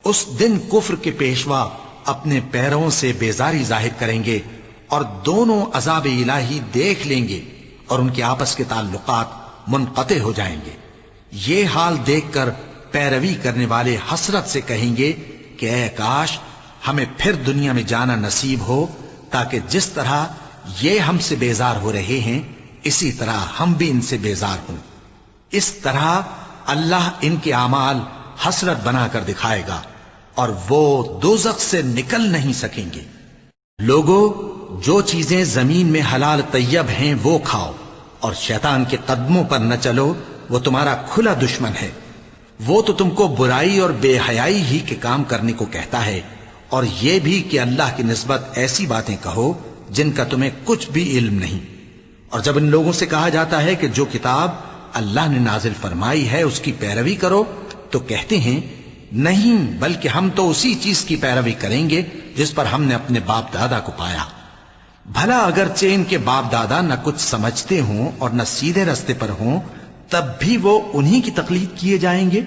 اس دن کفر کے پیشوا اپنے پیروں سے بیزاری ظاہر کریں گے اور دونوں عذاب الہی دیکھ لیں گے اور ان کے آپس کے تعلقات منقطع ہو جائیں گے۔ یہ حال دیکھ کر پیروی کرنے والے حسرت سے کہیں گے کہ اے کاش ہمیں پھر دنیا میں جانا نصیب ہو، تاکہ جس طرح یہ ہم سے بیزار ہو رہے ہیں اسی طرح ہم بھی ان سے بیزار ہوں۔ اس طرح اللہ ان کے اعمال حسرت بنا کر دکھائے گا اور وہ دوزخ سے نکل نہیں سکیں گے۔ لوگو، جو چیزیں زمین میں حلال طیب ہیں وہ کھاؤ، اور شیطان کے قدموں پر نہ چلو، وہ تمہارا کھلا دشمن ہے۔ وہ تو تم کو برائی اور بے حیائی ہی کے کام کرنے کو کہتا ہے، اور یہ بھی کہ اللہ کی نسبت ایسی باتیں کہو جن کا تمہیں کچھ بھی علم نہیں۔ اور جب ان لوگوں سے کہا جاتا ہے کہ جو کتاب اللہ نے نازل فرمائی ہے اس کی پیروی کرو، تو کہتے ہیں نہیں، بلکہ ہم تو اسی چیز کی پیروی کریں گے جس پر ہم نے اپنے باپ دادا کو پایا۔ بھلا اگرچہ ان کے باپ دادا نہ کچھ سمجھتے ہوں اور نہ سیدھے رستے پر ہوں، تب بھی وہ انہی کی تقلید کیے جائیں گے۔